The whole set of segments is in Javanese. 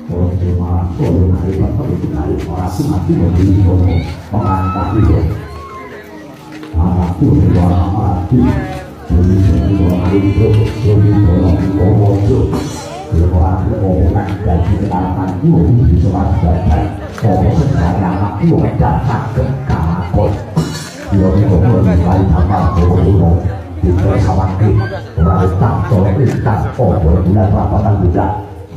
Orang cuma orang hari apa itu hari orang sih mati mau beli pengantar itu. Aku orang mati beli orang hari itu beli orang itu. Kalau aku orang gaji kenalaman itu bisa ada. Kalau sekarang aku datang ke kantor, dia orang lain sama orang kita sama kita orang tak perintah bulan rapatan juga.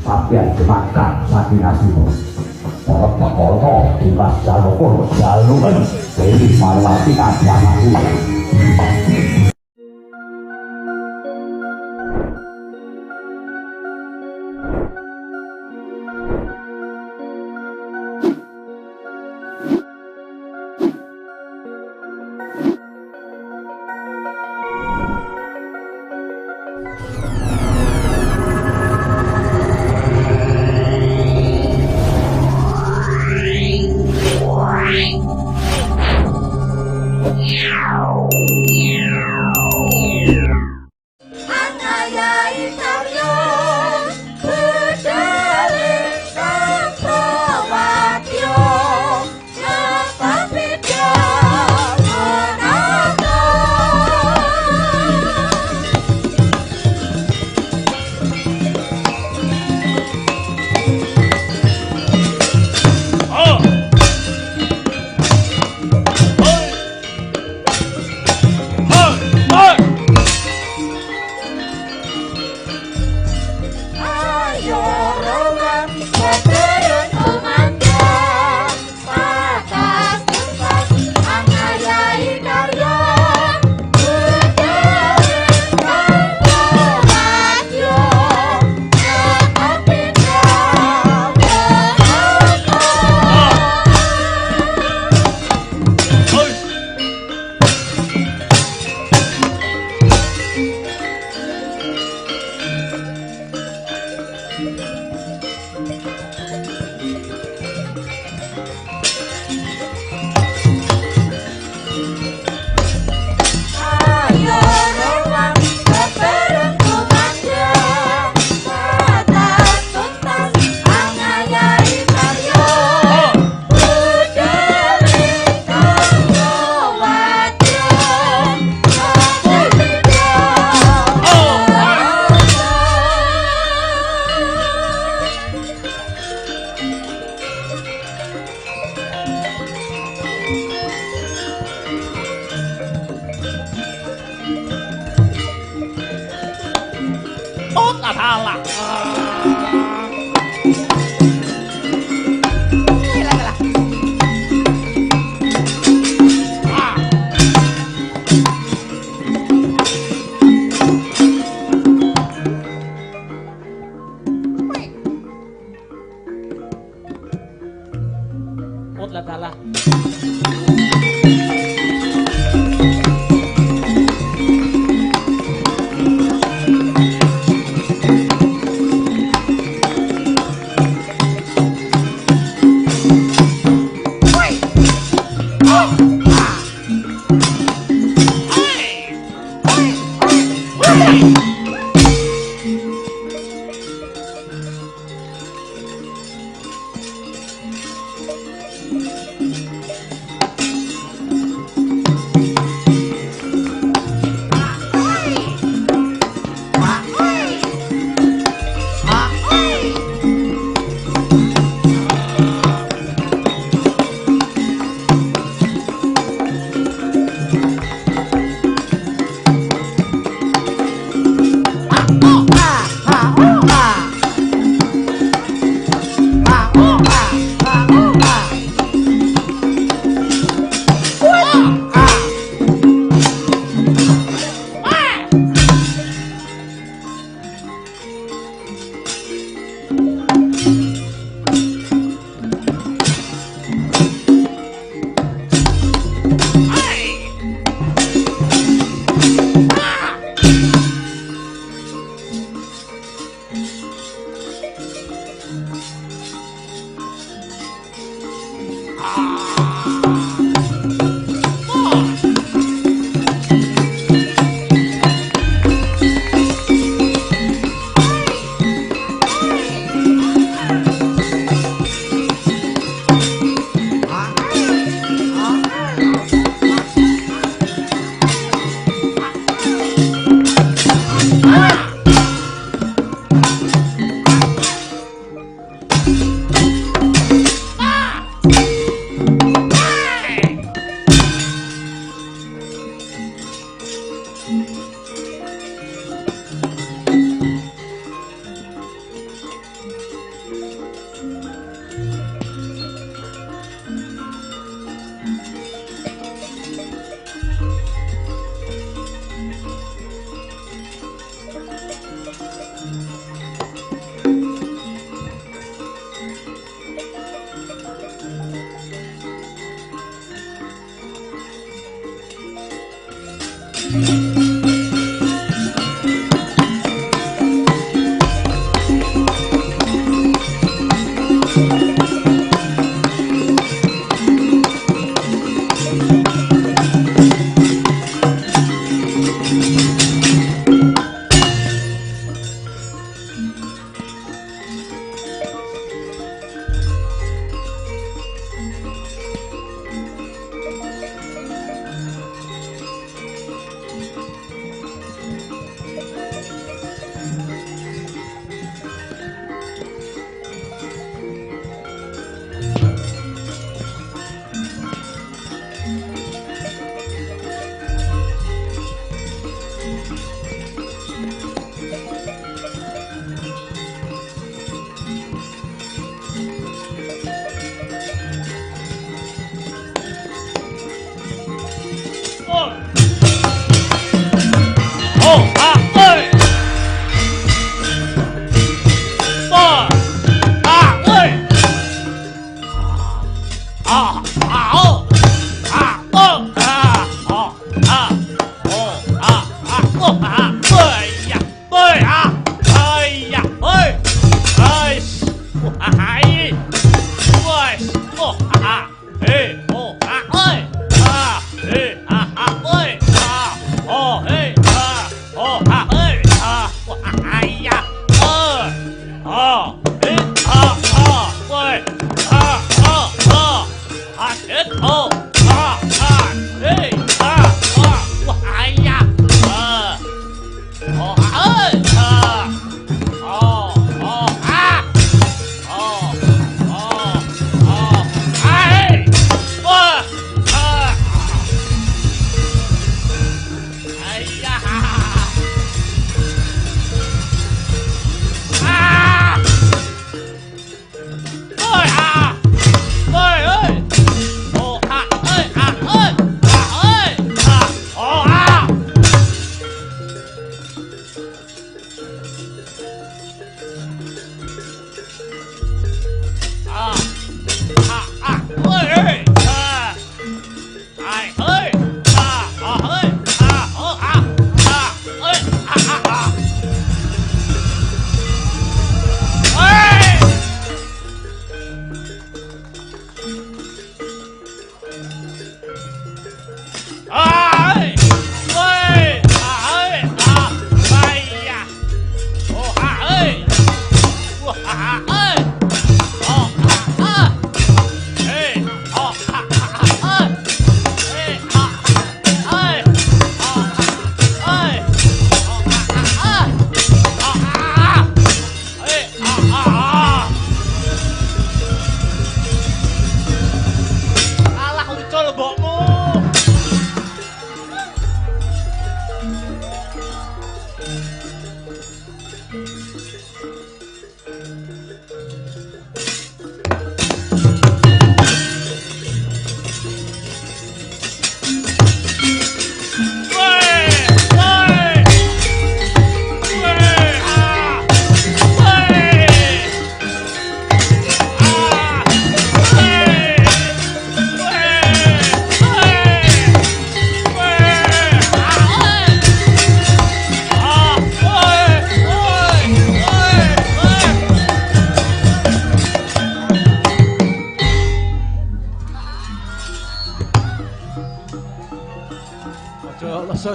Sampai dimakan saking aslimu orang pakolo tiba jalur jadi malwati ajaran aku.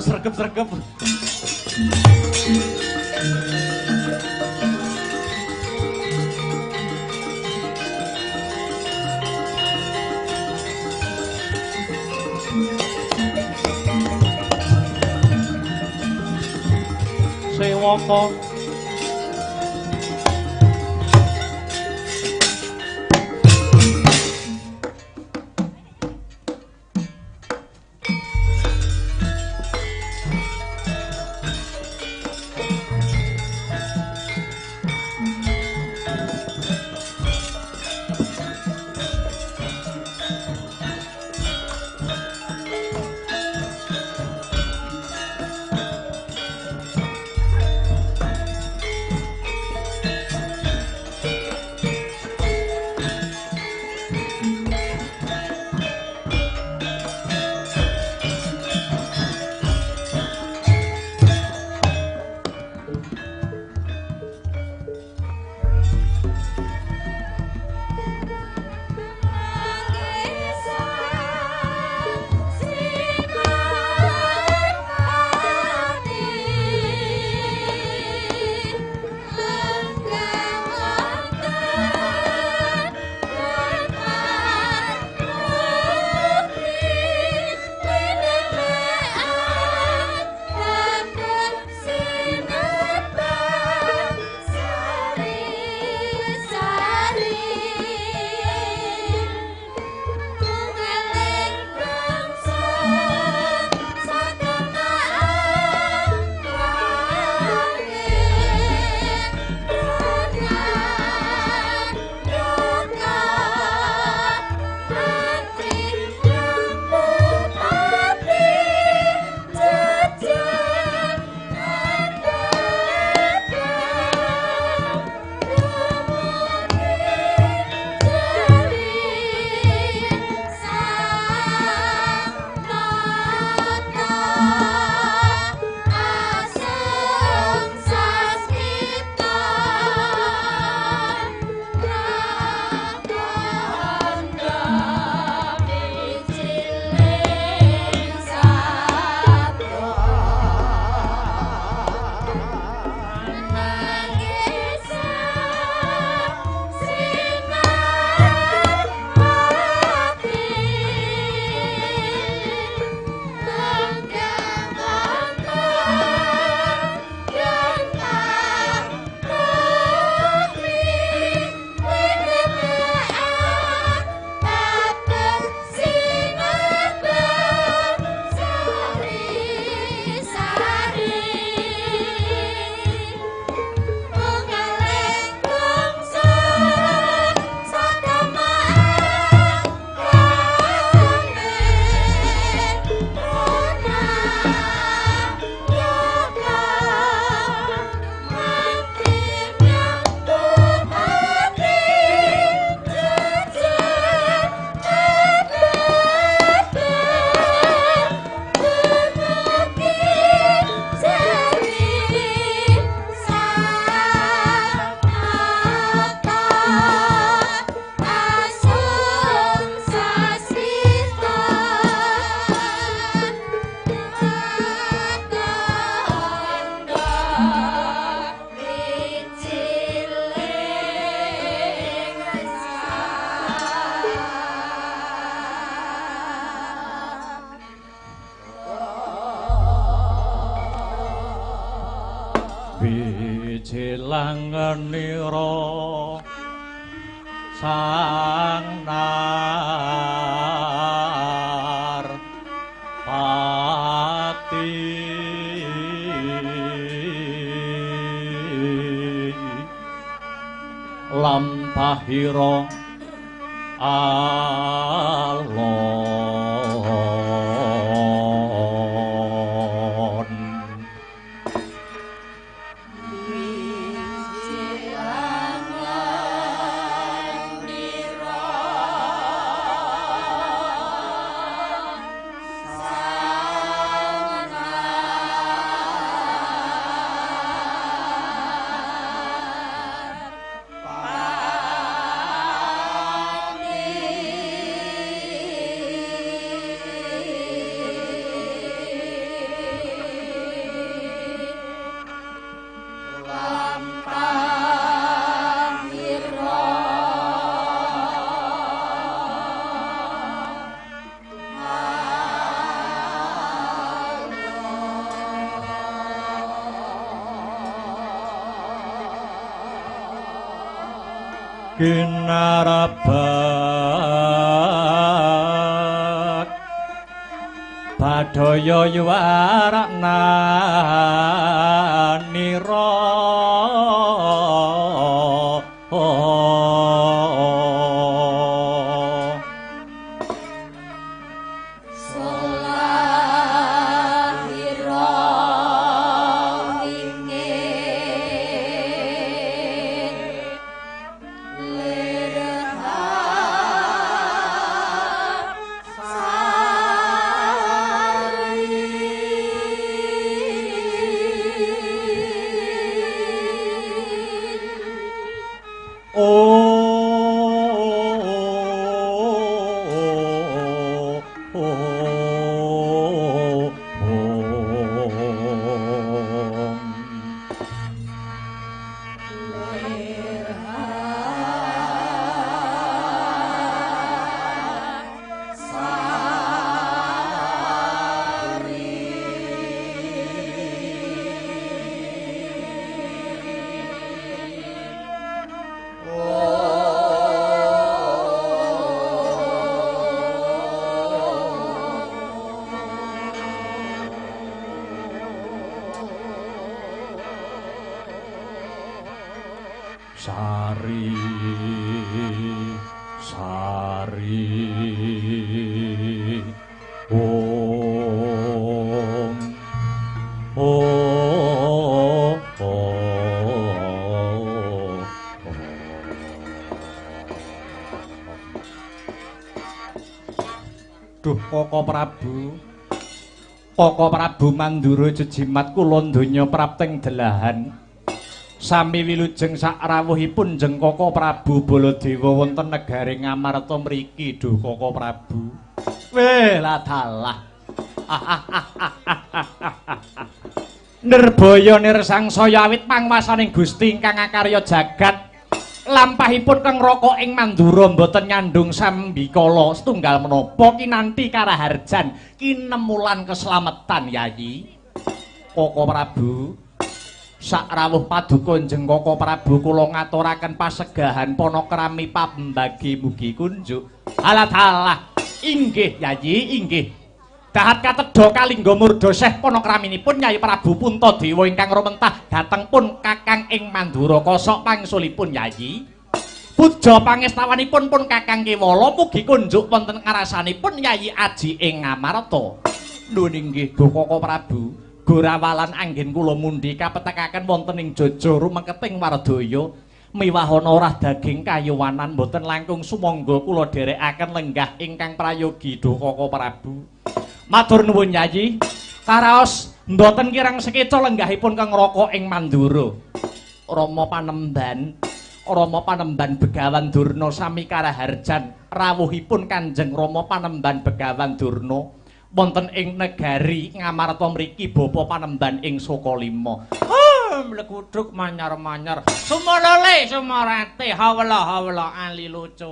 Sergap-sergap. Sewaka. angenira sang Narpati lampahira alon kinarabat badaya yuwarna nira Sari Duh Koko Prabu Mandura jejimat kula donya prapting delahan sami wilujeng sak rawuhipun jeng Koko Prabu Baladewa wonten negari Ngamarta mriki duh Koko Prabu. Weh lah dalah. Nirbaya nirsangsaya awit pangwasaning Gusti ingkang akarya jagat lampahipun kang raka ing Mandura mboten nyandung sambikala setunggal menapa kinanthi karaharjan kinemulan keslametan Yayi. Koko Prabu sak rawuh paduka njeng Koko Prabu kula ngaturaken pasegahan panakrami pambagi mugi kunjuk. Alah inggih Yayi inggih. Dahat katedha kalingga murda seh panakraminipun Nyai Prabu Puntadewa ingkang rumentah dhateng pun Kakang ing Mandura kosok pangsulipun Yayi. Puja pangestawanipun pun Kakang Kewala mugi kunjuk wonten ngarasanipun Yayi Aji ing Ngamarta. Nuwun inggih Duh Koko Prabu. Gorawalan anggen kula mundi kapetekaken wonten ing Jaja rumeketing Wardaya miwahana orah daging kayuwanan boten langkung sumangga kula dherekaken lenggah ingkang prayogi Duh Koko Prabu. Matur nuwun Yayi. Karaos mboten kirang sekeca lenggahipun kang raka ing Mandura. Rama Panemban Begawan Durna sami karaharjan rawuhipun Kanjeng Rama Panemban Begawan Durna wonten ing negari Ngamarta mriki Bapa Panemban ing Sokalima. Mlekuduk manyar-manyar. Sumalale sumarate hawla ali lucu.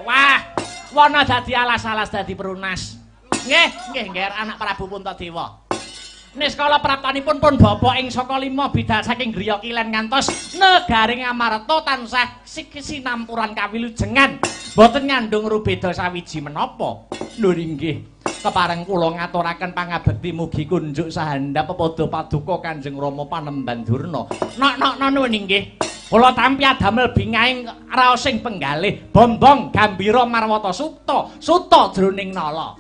Wah, wana dadi alas-alas dadi perunas. Nggih, anak Prabu Puntadewa. Niskala praptanipun pun bapa ing saka 5 bidal saking griya kilen ngantos negari Ngamarta tansah sinampuran kawilujengan boten nyandung rubeda sawiji menapa. Lho inggih kepareng kula ngaturaken pangabekti mugi kunjuk sahandhap pepada paduka Kanjeng Rama Panembahan Durna. Nok nuwun inggih. Kula tampi adamel bingahing raosing penggalih bombong gambira marwata suta jroning nala.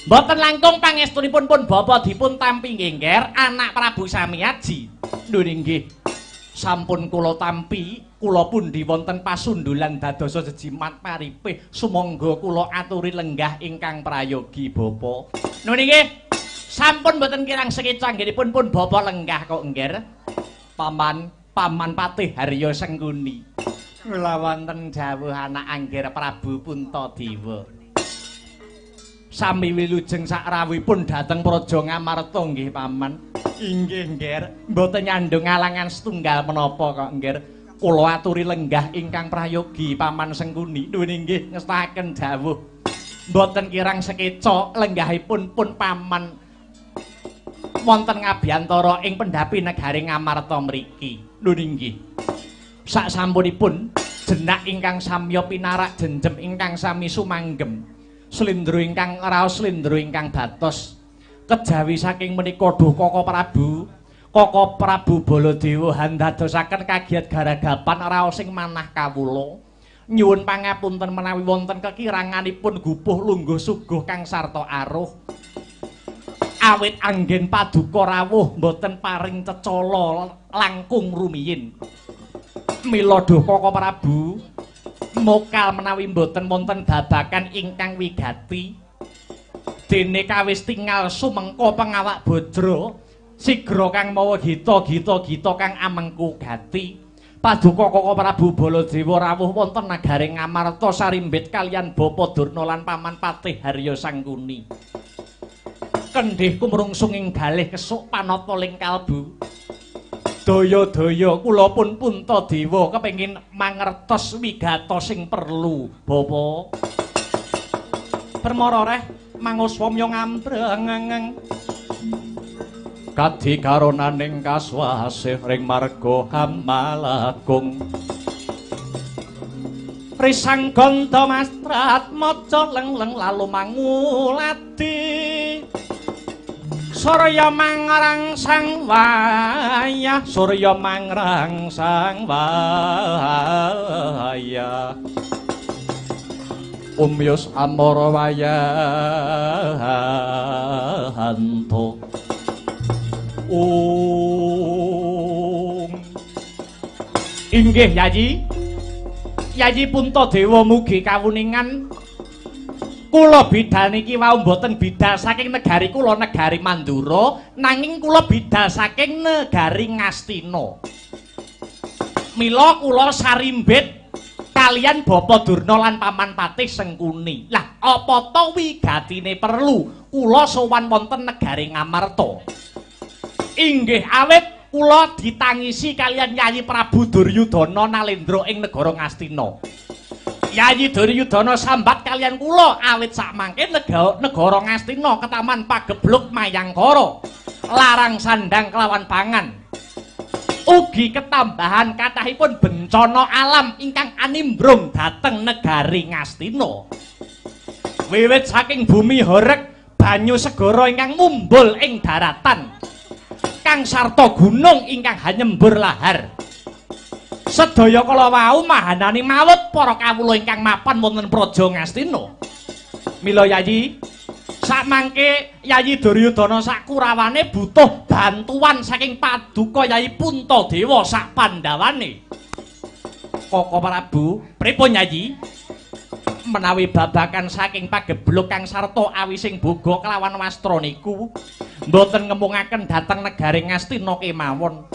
Mboten langkung pangestunipun pun bapa dipun tampi nggengger anak Prabu Samiaji. Lho nggih. Sampun kula tampi, kula pundi wonten pasundulan dadosa jejimat paripih sumangga kula aturi lenggah ingkang prayogi bapa. Lho nggih. Sampun mboten kirang sekeca anggenipun pun bapa lenggah kok ngger. Paman Patih Harya Sengkuni. Kula wonten dawuh anak angger Prabu Puntadewa. Sami wilujeng sak rawuhipun dhateng Praja Ngamarta nggih paman. Inggih ngger, mboten nyandung alangan setunggal menapa kok ngger. Kula aturi lenggah ingkang prayogi paman Sengkuni. Nuwun inggih ngestaken dawuh. Mboten kirang sekeca lenggahipun pun paman wonten ngabiyantara ing pendhapi negari Ngamarta mriki. Nuwun inggih. Sak sampunipun jenak ingkang samya pinarak jenjem ingkang sami sumanggem. Slendro ingkang raos slendro ingkang batos kejawi saking menika duh Koko Prabu Baladewa handadosaken kagiat garagapan raosing manah kawula nyuwun pangapunten menawi wonten kekiranganipun gupuh lungguh suguh kang sarta aruh awit anggen paduka rawuh mboten paring cecala langkung rumiyin mila duh Koko Prabu mokal menawi mboten wonten babakan ingkang wigati dene kawis tinggal sumengko pengawak bojro sigra kang mawa gita kang amengku gati paduka Koko Prabu Baladewa rawuh wonten nagari Ngamarta sarimbit kaliyan Bapa Durna lan Paman Patih Harya Sangkuni kendhih kumrungsung ing galih kesuk panata ling kalbu. Daya-daya kula pun Puntadewa kepengin mangertos wigata sing perlu, Bapa. Permara reh manguswamya ngambreng. Kadikaronaning kaswasih ring marga Kamalagung. Risang ganda mastrat maca leng-leng lalu mangulati. Surya mangrangsang wayah Surya mangrangsang wayah Umyus amara wayahanto Inggih Yayi Puntadewa mugi kawuningan kula bidal niki wau mboten bidal saking negari kula negari Mandura nanging kula bidal saking negari Ngastina. Mila kula sarimbit kalian Bapa Durna lan Paman Patih Sengkuni. Lah apa to wigatine perlu kula sowan wonten negari Ngamarta. Inggih awit kula ditangisi kalian Yayi Prabu Duryudana Nalendra ing negara Ngastina. Yayi Duryudana sambat kalian kula awit sakmangke negara Ngastina ketaman pagebluk Mayangkara larang sandang kelawan pangan ugi ketambahan kathahipun bencana alam ingkang animbrung dhateng negari Ngastina wiwit saking bumi horeg banyu segara ingkang mumbul ing daratan kang sarta gunung ingkang hanyembur lahar sedaya kala wau mahanani mawut para kawula ingkang mapan wonten Praja Ngastina. Mila Yayi, sakmangke Yayi Duryudana sakurawane butuh bantuan saking paduka Yayi Puntadewa sak Pandhawane. Koko Prabu, pripun Yayi? Menawi babakan saking pagebluk kang sarta awising boga kelawan wastra niku mboten ngemungaken dhateng negari Ngastina kemawon.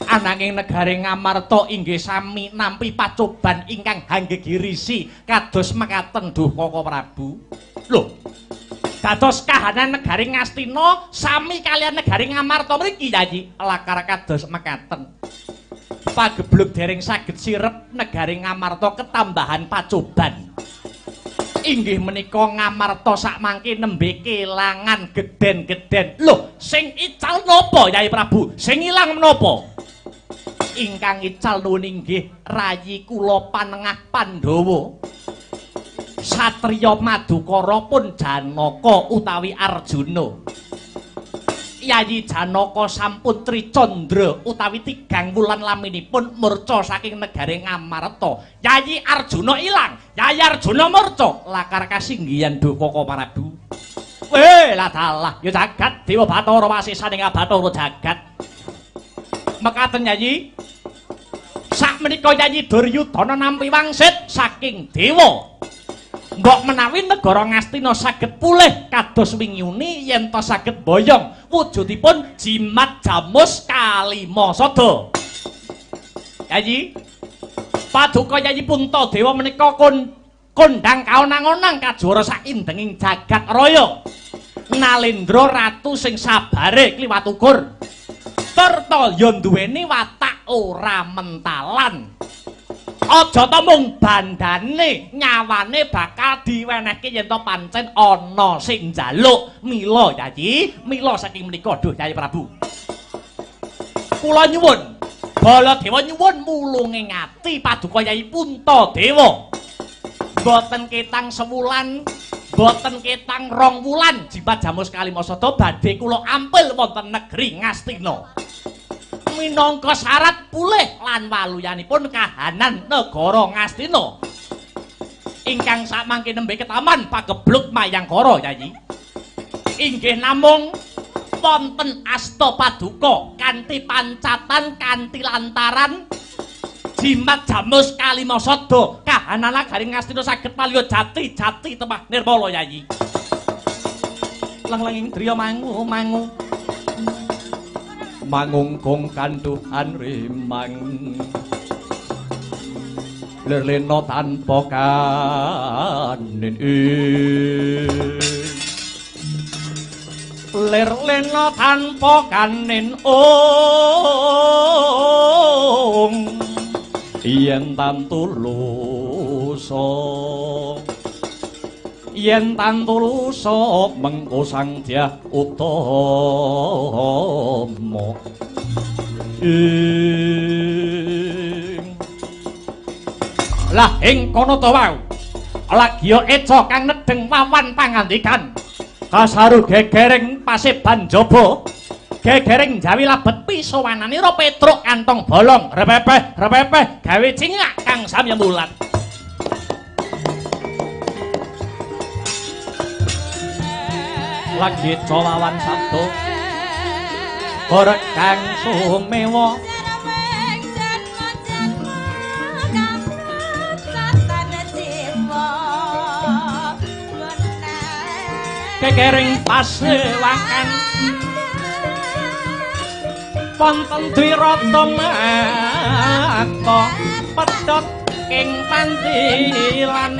Ananging negari Ngamarta inggih sami nampi pacoban ingkang hanggegirisi kados mekaten duh Koko Prabu. Lho, dados kahanan negari Ngastina sami kalian negari Ngamarta mriki Yayi lakar kados mekaten. Pagebluk dereng saged sirep negari Ngamarta ketambahan pacoban. Inggih menika ngamarta sakmangke nembe kelangan geden-geden. Lho, sing ical napa Yai Prabu? Sing ilang menapa? Ingkang ical nuwun inggih rayi kula Panengah Pandhawa. Satriya Madukara pun Janaka utawi Arjuna. Yayi Janaka sampun tricandra utawi 3 wulan laminipun murca saking negare Ngamarta. Yayi Arjuna ilang, Yayi Arjuna murca lakar kasinggihan Dukaka Prabu. Weh, lah dalah, ya jagat Dewa Bathara wasisaning Bathara jagat. Mekaten Yayi. Sakmenika Yayi Duryudana nampi wangsit saking dewa. Mbok menawi negara Ngastina saged pulih kados wingiune yen ta saged boyong wujudipun jimat jamus Kalimasada. Yayi Paduka Yayi Puntadewa menika kondhang kaonang-onang kajuara saindenging jagat raya. Nalendra ratu sing sabare kliwat ukur. Tirta ya duweni watak ora mentalan. Aja ta mung bandane nyawane bakal diwenehke yen to pancen ana sing njaluk. Mila Yayi, mila saking menika duh Yayi Prabu. Kula nyuwun, Baladewa nyuwun mulunge ngati Paduka Yayi Puntadewa. Boten ketang sewulan, boten ketang 2 wulan jimat jamus Kalimasada badhe kula ampil wonten negeri Ngastina. Minangka syarat pulih lan waluyanipun kahanan negara Ngastina. Ingkang sakmangke nembe ketaman pagebluk Mayangkara Yayi. Inggih namung wonten asta paduka kanthi pancatan kanthi lantaran jimat jamus Kalimasada kahanan nagari Ngastina saged palya jati temah nirmala Yayi. Lang-langing driya mangu mangungkung kanduhan rimang lerlena tanpa kanin lerlena tanpa kanin yen tantulusa mengko sang Dyah Utama lah ing kono to wau lagya eca kang nedeng wawan pangandikan kasaru gegereng paseban jaba gegereng jawi labet pisowananira petruk kantong bolong repepeh gawe cingak kang samya mulat. Lagi cawawan sabda Kang sumewa kekering pasewakan wonten dwirata mata pedhot ing pandilan.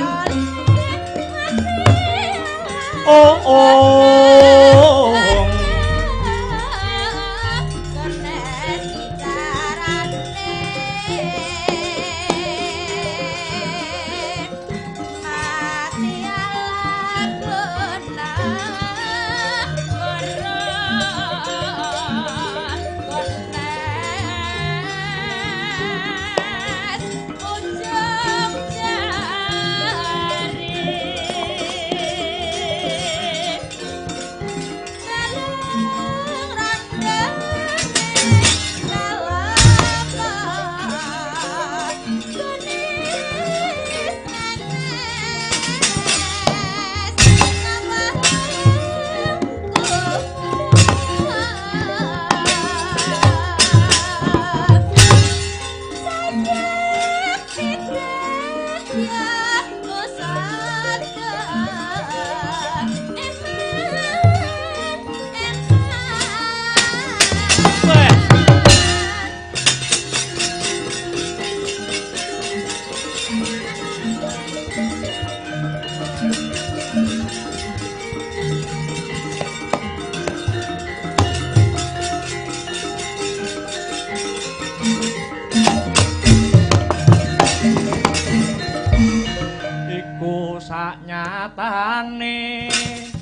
liyane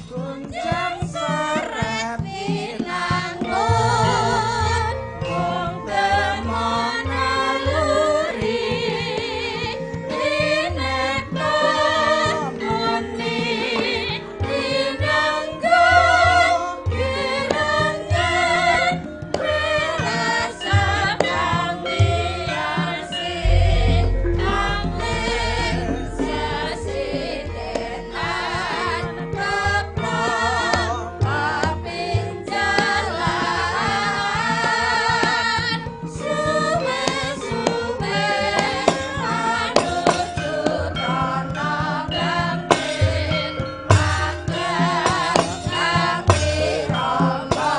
kunjang serep pinangun wong temona luri dinekno muni dinanggo kirangan rasa kami asin angling sasitenan kepo kapinjalan suwe-suwe manuju rono gambir mangkat kami romo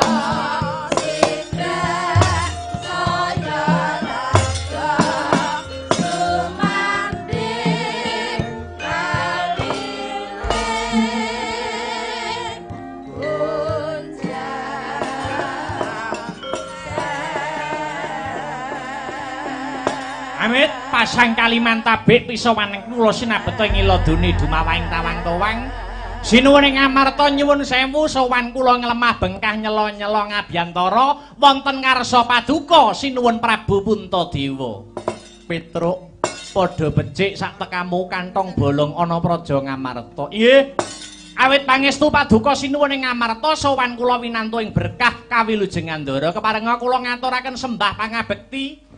sidrah saya laga sumandi kaliling Amit pasang kaliman tabik piso waneng kula sinabeta ing iladune dumawaing tawang-tawang sinuwun ing amarta nyuwun sewu sowan kula nglemah bengkah nyelo-nyelo ngabiyantara wonten ngarsa paduka sinuwun Prabu Puntadewa. Petruk padha becik sak tekamu kantong bolong ana praja Ngamarta. Nggih. Awit pangestu paduka sinuwun ing Ngamarta sowan kula winantu ing berkah kawilujeng Andara keparenga kula ngaturaken sembah pangabekti.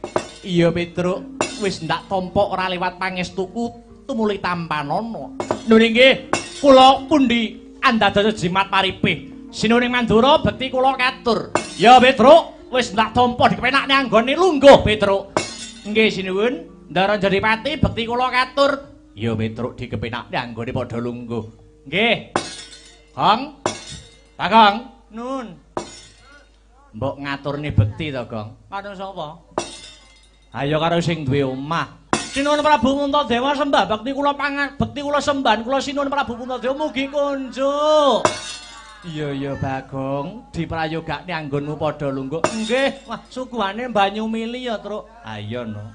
Iya Petruk, wis ndak tampa ora liwat pangestuku tumuli tampanana. Nun inggih, kula pundi andadosa jimat paripih. Sinuwun Mandura bekti kula katur. Ya Petruk, wis ndak tampa dikepenakne anggone lungguh Petruk. Nggih sinuwun, Ndara Jodipati bekti kula katur. Ya Petruk dikepenakne anggone padha lungguh. Nggih. Gong. Pak Gong, nun. Mbok ngaturne bekti to, Gong. Karo sapa? Ayo karo sing duwe omah. Sinuwun Prabu Puntadewa sembah bekti kula bekti kula sembahan kula sinuwun Prabu Puntadewa mugi kunjuk. Iya Bagong, diprayogakne anggonmu padha lungguh. Nggih, wah suguhane banyu mili ya, Truk. Ayo no.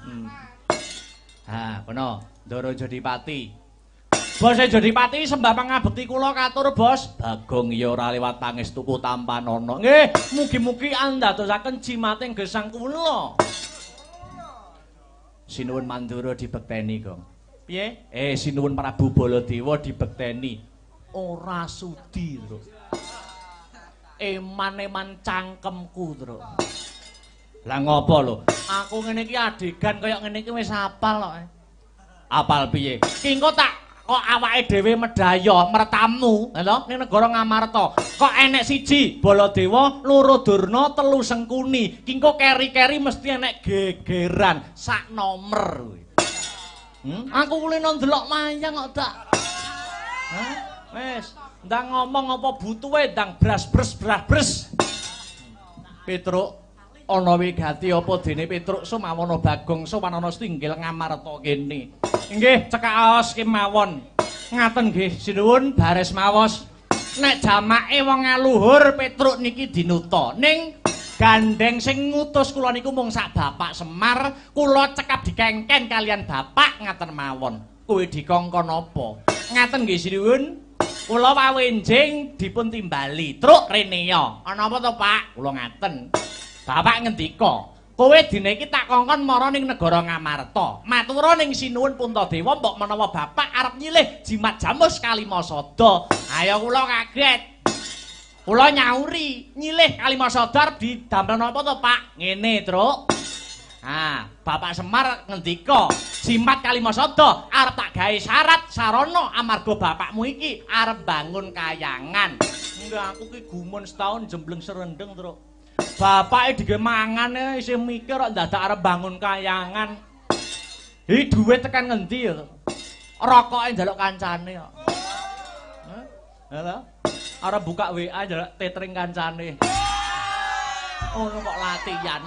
Ha, kono, Ndara Jodipati. Bos Jodipati sembah pangabekti kula katur, Bos. Bagong ya ora liwat pangestuku tampanana. Nggih, mugi-mugi andadosaken jimating gesang kula. Sinuwun Mandura dibekteni, Gong. Piye? Sinuwun Prabu Baladewa dibekteni. Ora sudi, Truk. Eman-eman cangkemku, Truk. Lah ngopo lho? Aku ngene iki adegan kaya ngene iki wis apal kok. Apal piye? Ki engko tak kok awake dhewe medaya mertamu, lho, ning negara Ngamarta. Kok enek siji Baladewa, loro Durna, telu Sengkuni. Ki engko keri-keri mesti enek gegeran sak nomer kuwi. Aku kulino ndelok wayang kok dak. Hah? Wis, ndang ngomong apa butuhe ndang bras-bres. Petruk ana wigati apa dene Petruk sumawana Bagong sowanana Stinggil Ngamarta kene. Nggih, cekaos kemawon. Ngaten nggih, sinuwun baris mawos. Nek jamake wong aluhur Petruk niki dinuta. Ning gandeng sing ngutus kula niku mung sak Bapak Semar, kula cekap dikengken kalian Bapak ngaten mawon. Kuwi dikongkon apa? Ngaten nggih sinuwun. Kula pawenjing dipun timbali. Truk rene ya. Ana apa to, Pak? Kula ngaten. Bapak ngendika, kowe dina iki tak kongkon mara ning negara Ngamarta. Matura ning sinuwun Puntadewa mbok menawa Bapak arep nyilih jimat jamus Kalimasada. Ayo kula kaget. Kula nyauri, nyilih Kalimasada arep didamel napa to, Pak? Ngene, Truk. Bapak Semar ngendika, jimat Kalimasada arep tak gawe syarat sarana amarga bapakmu iki arep bangun kayangan. Enggak, aku ki gumun setahun jembleng serendeng, Truk. Bapake dige mangane isih mikir kok dadak arep bangun kayangan. Hi duwe tekan ngendi ya? Rokoke njaluk kancane kok. Hah? Arep buka WA njaluk tetring kancane. Ono kok latihan.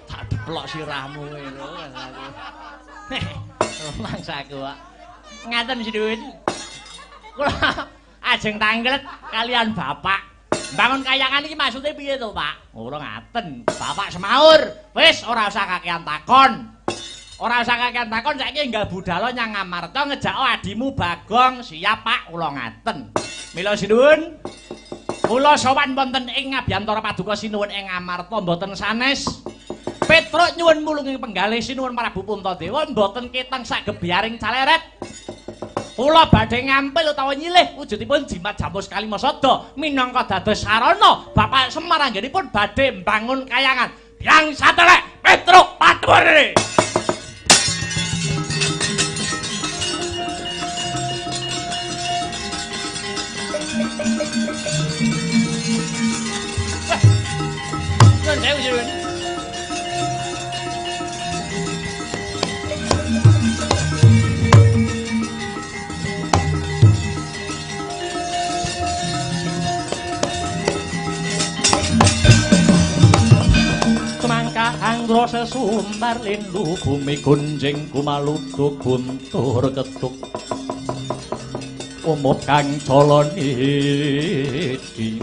Tak deplok sirahmu ngono kan aku. Mangsaku kok. Ngaten sinuwun. Kula ajeng tanglet kalian Bapak. Bangun kayangan iki maksude piye to, Pak? Ora ngaten. Bapak semaur, wis ora usah kakean takon. Ora usah kakean takon saiki enggal budhalo nyang Ngamarta ngejako adimu Bagong. Siap Pak, kula ngaten. Mila sinuwun. Kula sowan wonten ing Ngabiyantara Paduka sinuwun ing Ngamarta mboten sanes. Petruk nyuwun mulunging penggalih sinuwun Prabu Puntadewa mboten ketang sak gebyaring caleret. Kula badhe ngampil utawa nyilih wujudipun jimat Jamus Kalimasada minangka dados sarana Bapak Semar anggenipun badhe mbangun kayangan. Yang satelek Petruk Patuwuri. Nyuwun sewu nyuwun. Semangka anggra sesumbar lindu bumi gunjing kumaluduk guntur ketuk umut kang calon iki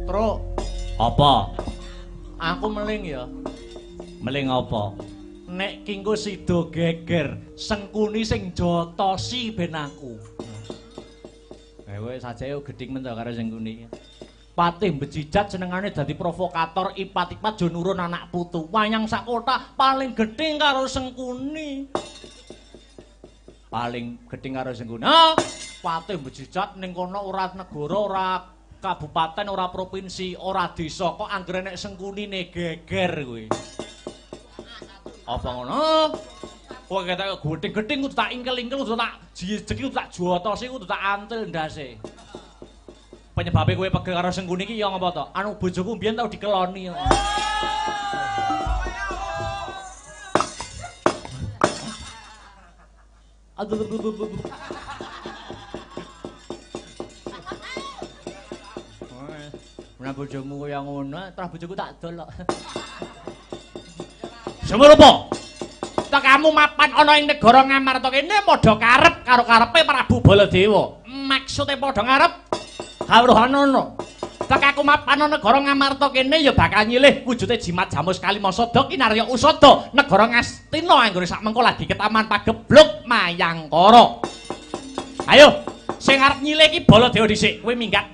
Truk apa aku meling ya meling apa nek kingko sida geger sengkuni sing jotosi ben aku kowe sajake gedhing men karo sengkuni Patih Bejijat senengane dadi provokator ipat-ipat jo nurun anak putu wayang sak kota paling gedhing karo sengkuni paling gedhing karo sengkuni Patih Bejijat ning kono ora negara ora kabupaten ora provinsi ora desa kok anggere nek sengkunine geger kowe apa ngono kowe ketek gedhing-gedhing kudu tak ingkel-ingkel kudu tak jejeki kudu tak jotosi kudu tak antil ndase penyebabe kowe pegel karo sengkuni iki ya ngapa to anu bojoku mbiyen tau dikeloni Nah bojomu kaya ngono, terus bojoku tak dol kok. Semono ta kamu mapan ana ing negara Ngamarta kene padha karep karo karepe Prabu Baladewa. Maksude padha ngarep kawruhan ngono. Ta aku mapan ana negara Ngamarta kene ya bakal nyilih wujude jimat Jamus Kalimasada kinarya usada negara Ngastina anggone sakmengko lagi ketaman pagebluk Mayangkara. Ayo, sing arep nyilih iki Baladewa dhisik, kowe minggat.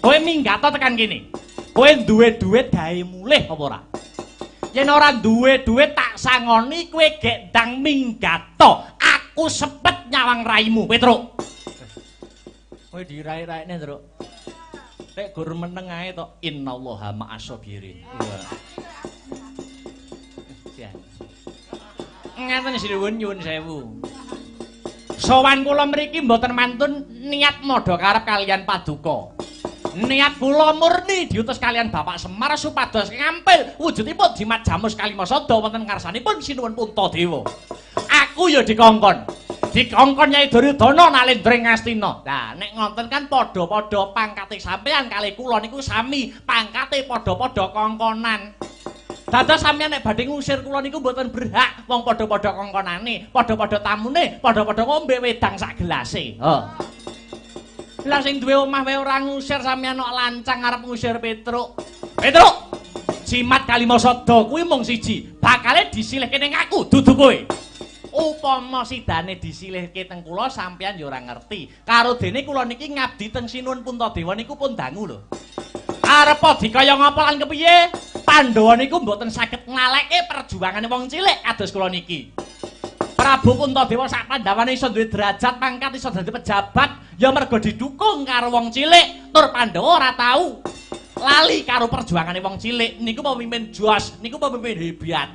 Kowe minggat tekan kene. Kowe duwe dhuwit gawe mulih apa ora? Yen ora duwe dhuwit tak sangoni kowe gek ndang minggat. Aku sepet nyawang raimu, Petruk. Kowe dirai-raine, Truk. Nek gur meneng ae to, innallaha ma'as-sabirin. Ngaten sinuwun nyuwun sewu. Sowan kula mriki mboten mantun niat madha karep kalian Paduka. Niat kula murni diutus kalian Bapak Semar supados ngampil wujudipun jimat Jamus Kalimasada wonten ngarsanipun Sinuwun Puntadewa. Aku ya dikongkon. Dikongkon Nyai Duryudana Nalendra Ngastina. Lah nek ngonten kan padha-padha pangkate sampean kalih kula niku sami pangkate padha-padha kongkonan. Dados sampeyan nek badhe ngusir kula niku mboten berhak wong padha-padha kongkonane, padha-padha tamune, padha-padha ngombe wedang sak gelase. Lah sing duwe omah wae ora ngusir sampeyan kok lancang arep ngusir Petruk. Petruk. Jimat Kalimasada kuwi mung siji, bakale disilihke ning aku, dudu kowe. Upama sidane disilihke teng kula sampeyan ya ora ngerti. Karo dene kula niki ngabdi teng Sinuwun Puntadewa niku pun dangu lho. Arepa dikaya ngapa lan kepiye? Pandhawa niku mboten saged ngaleke perjuangane wong cilik kados kula niki. Prabu Puntadewa sak Pandhawane iso duwe derajat pangkat iso dadi pejabat ya mergo didukung karo wong cilik. Tur Pandhawa ora tau lali karo perjuangane wong cilik. Niku pemimpin jos, niku pemimpin hebat.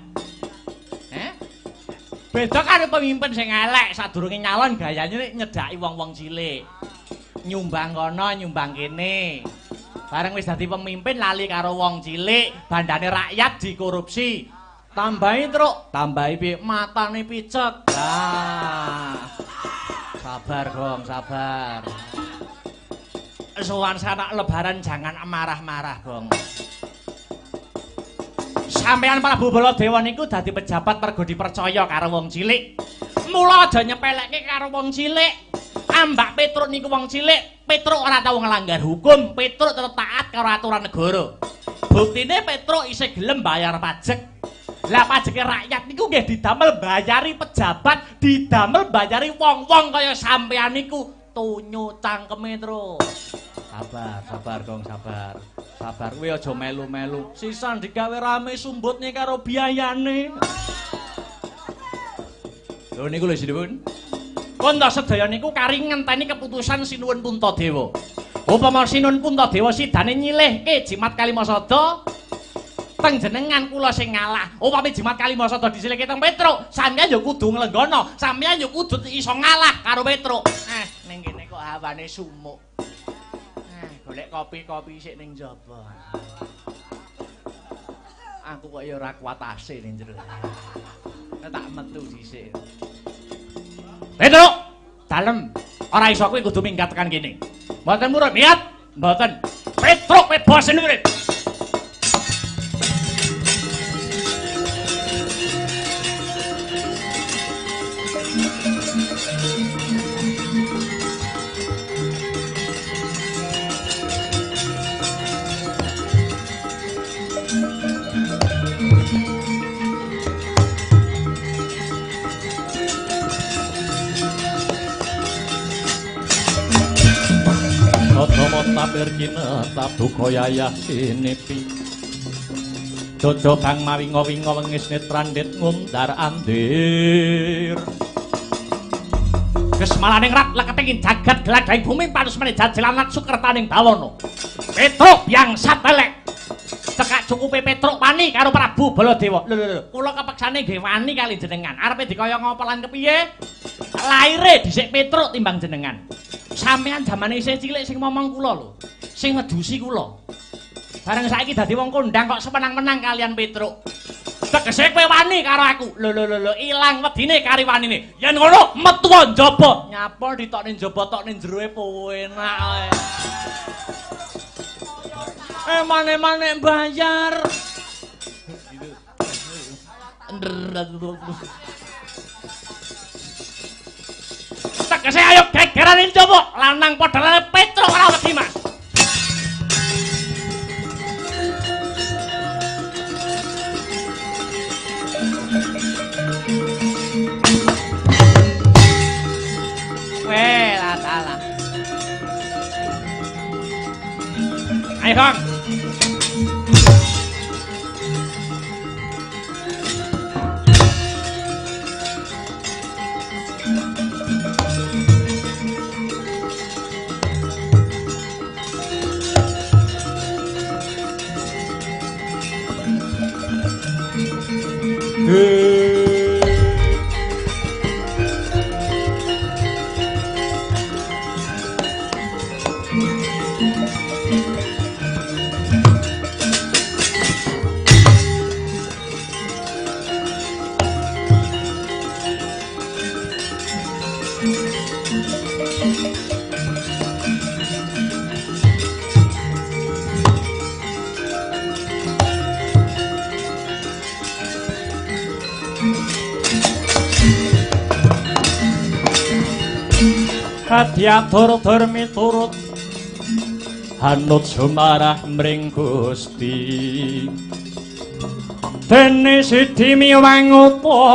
Beda karo pemimpin sing elek sadurunge nyalon gayane nyedaki wong-wong cilik. Nyumbang kono, nyumbang kene. Bareng wis dadi pemimpin lali karo wong cilik, bandane rakyat dikorupsi. Tambahi Truk, tambahi piye? Matane picek. Sabar, Gong, sabar. Sowan sanak lebaran jangan marah-marah, Gong. Sampeyan Prabu Baladewa niku dadi pejabat mergo dipercaya karo wong cilik. Mula aja nyepelekke karo wong cilik. Ambak Petruk niku wong cilik, Petruk ora tau nglanggar hukum, Petruk tetep taat karo aturan negara. Buktine Petruk isih gelem bayar pajak. Lah pajeke rakyat niku nggih didamel bayari pejabat, didamel bayari wong-wong kaya sampeyan niku. Tunyo cangkeme, Tru. Sabar, Gong, sabar. Sabar kuwi aja melu-melu. Sisan digawe rame sumbutne karo biayane. Lho niku lho sinipun. Kanda sedaya niku kari ngenteni keputusan Sinuwun Puntadewa. Upama Sinuwun Puntadewa sidane nyilihke Jimat Kalimasada, teng jenengan kula sing ngalah. Upami Jimat Kalimasada disilihke teng Petruk, sampeyan ya kudu nglenggono, sampeyan ya kudu iso ngalah karo Petruk. Ning kene kok hawane sumuk. Golek kopi-kopi sik ning njaba. Aku kok ya ora kuat ase ning jero. Tak metu dhisik. Petruk, dalem. Ora iso kuwi kudu minggat tekan kene. Mboten murut niat, mboten. Petruk bebas urip. Domo tapir kina tabuka yayah sinepi Dodo bang mawinga-winga wengis netrandit ngundar andir Kesmalaning rat leketengin jagat geladaing bumi panus meneh jajelan sukertaning balono Petruk yang satelek cekak cukupe Petruk wani karo Prabu Baladewa lho kula kepeksane nggih wani kali jenengan arepe dikaya ngapa lan kepiye laire dhisik Petruk timbang jenengan sampean jamane isih cilik sing momong kula lho, sing medusi kula. Bareng saiki dadi wong kondang kok semenang-menang kalian Petruk. Tegese kowe wani karo aku. Lho ilang wedine kari wanine. Yen ngono metu njaba. Nyapa ditokne njaba tokne jeroe penak ae. Emane bayar. Tegese ayo gegeranin coba lanang padha Petruk ora wedi Mas. Weh lah salah. Ayo Kang. Diatur-tur miturut hanut sumarah mring Gusti dene sidi miwang upama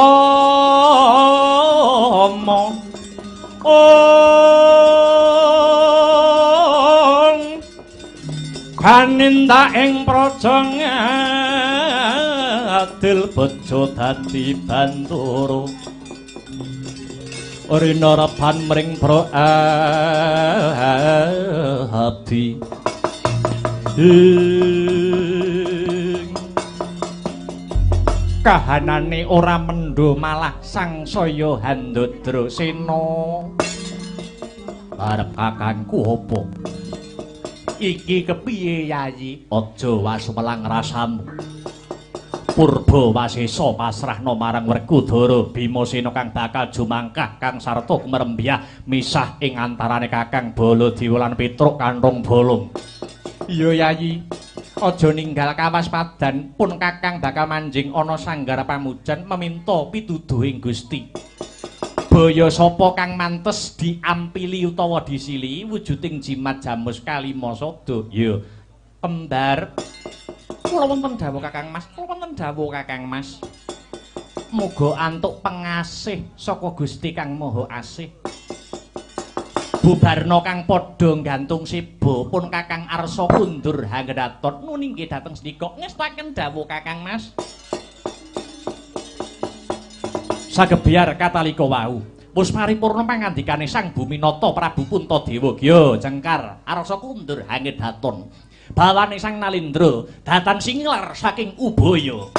kaninda ing praja adil bejo dadi bandara Rina repan mring pro abdi kahanane ora mendho malah sangsaya Handadrasena arep kakangku apa iki kepiye Yayi aja wasmelang rasamu Purba Wasesa pasrahna marang Werkudara Bimasena kang bakal jumangkah kang sarta kumrembyah misah ing antarane Kakang Baladewa lan Petruk kanthong bolong. Iya Yayi, aja ninggal kawaspadan pun Kakang bakal manjing ana sanggar pamujan meminta pituduhing Gusti. Baya sapa kang mantes diampili utawa disili wujuding jimat Jamus Kalimasada? Ya, kembar Kula wonten dawuh Kakang Mas, kula wonten dawuh Kakang Mas. Muga antuk pengasih saka Gusti Kang Maha Asih. Bubarna kang padha gantung siba pun Kakang Arsa kundur hanggedaton nuninggih dhateng sedika ngestaken dawuh Kakang Mas. Sagebyar katalika wau wis paripurna pangandikane Sang Buminata Prabu Puntadewa Gya Cengkar Arsa kundur hanggedaton. Bawane Sang Nalindra datan singilar saking Ubaya.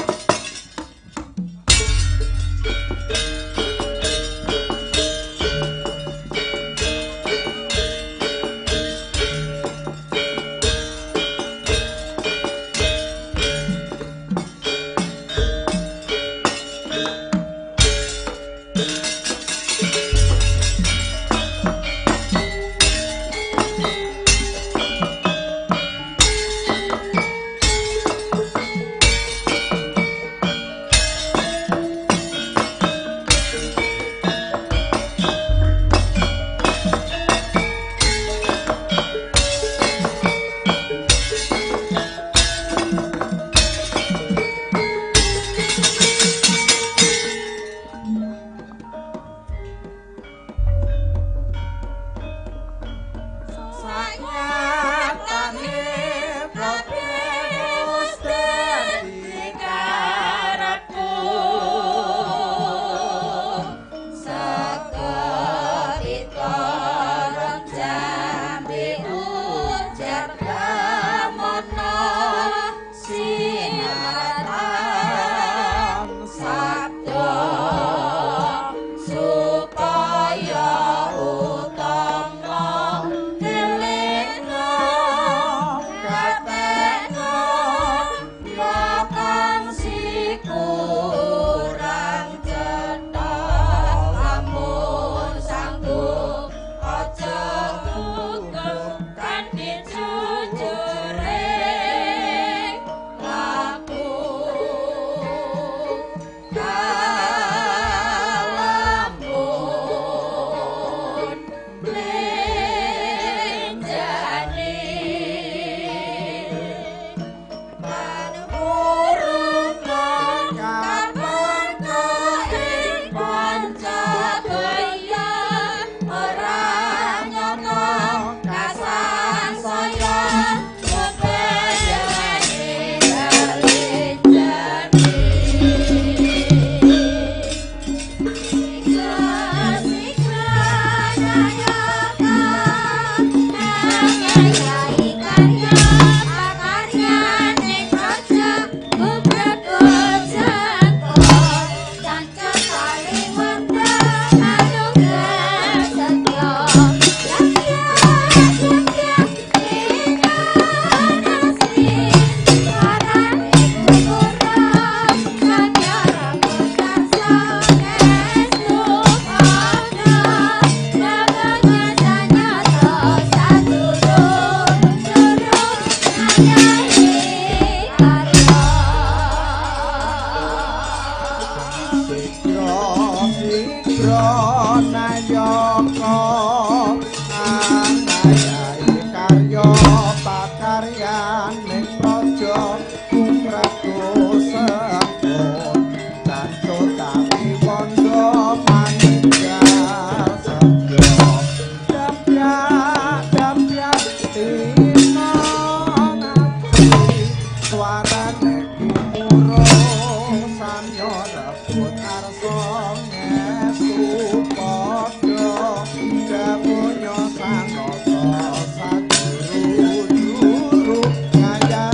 Kaya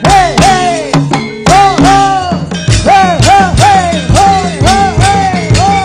Hey, hey, hey, hey, hey, hey, hey, hey.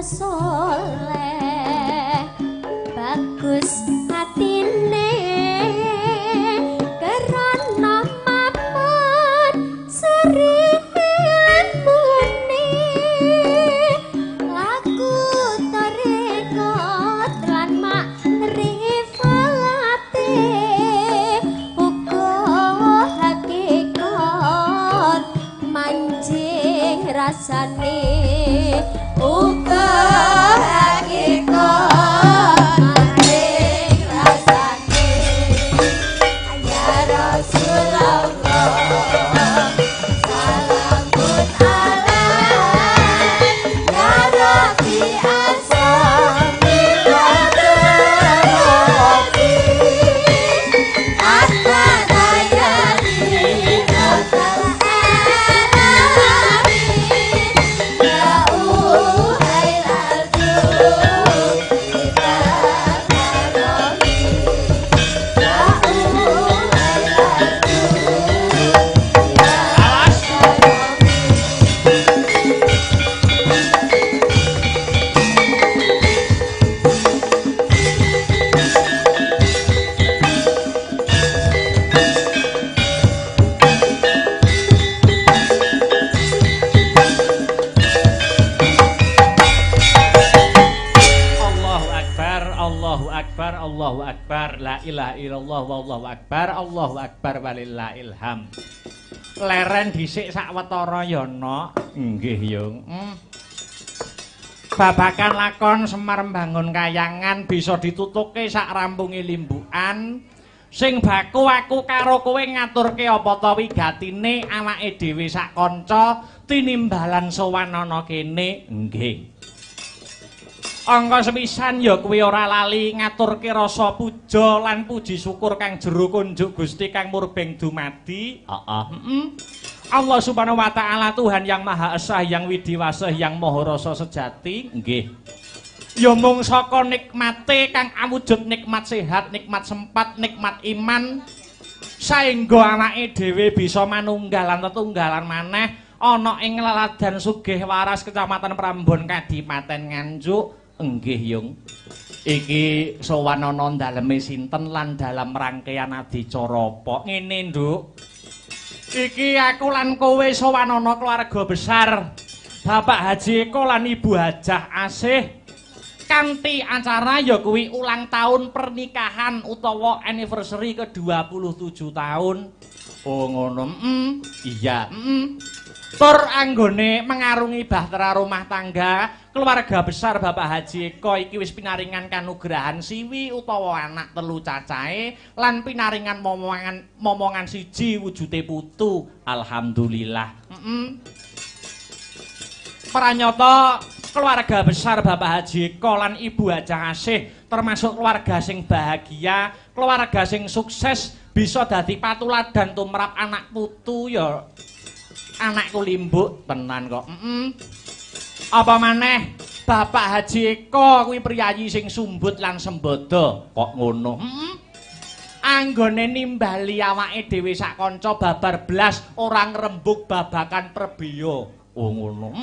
soleh bagus hatine kerana mapan sering muni laku tarekat lan mak rivalate uga hakikat manjing rasane uga hakikat manjing rasane ya Rasulullah salamun alaik ya Rabbi asami wa terati asana yani nasal alamin ya uhai rasul kita karomi ya uhai rasul Allahu Akbar, Allahu Akbar, Allahu Akbar, la ilaha illallah, wallahu akbar, Allahu Akbar walillahil ham. Leren dhisik sawetara ya, Nok. Nggih, Yung. Babakan lakon Semar Mbangun Kayangan bisa ditutuke sak rampunge limbukan. Sing baku aku karo kowe ngaturke apa ta wigatine awake dhewe sak kanca tinimbalan sowan ana kene. Nggih. Angka sepisan ya kuwi ora lali ngaturke rasa puja lan puji syukur kang jero kunjuk Gusti kang murbeng dumadi. Allah Subhanahu wa taala Tuhan yang Maha Esa, yang Widiwasa, yang Maha Rasa sejati. Nggih. Ya mung saka nikmate kang awujud nikmat sehat, nikmat sempat, nikmat iman saengga awake dhewe bisa manunggalan tetunggalan maneh ana ing leladan Sugih Waras Kecamatan Prambon Kadipaten Nganjuk. Nggih, Yung. Iki sowan ana daleme sinten lan dalam rangkaian adicara apa? Ngene, Nduk. Iki aku lan kowe sowan ana keluarga besar Bapak Haji Eko lan Ibu Hajah Asih kanthi acara ya kuwi ulang tahun pernikahan utawa anniversary ke-27 tahun. Oh ngono. Iya. Tur anggone mengarungi bahtera rumah tangga keluarga besar Bapak Haji Eko iki wis pinaringan kanugrahan siwi utawa anak telu cacahe lan pinaringan momongan siji wujude putu. Alhamdulillah. Pranyata keluarga besar Bapak Haji Eko lan Ibu Hajah Asih termasuk keluarga sing bahagia, keluarga sing sukses bisa dadi patuladan tumrap anak putu ya. Anakku limbuk tenan kok. Apa maneh Bapak Haji Eko kuwi priyayi sing sumbut lan sembodo. Kok ngono? Anggone nimbali awake dhewe sak kanca babar blas ora ngrembug babakan perbiya. Oh ngono.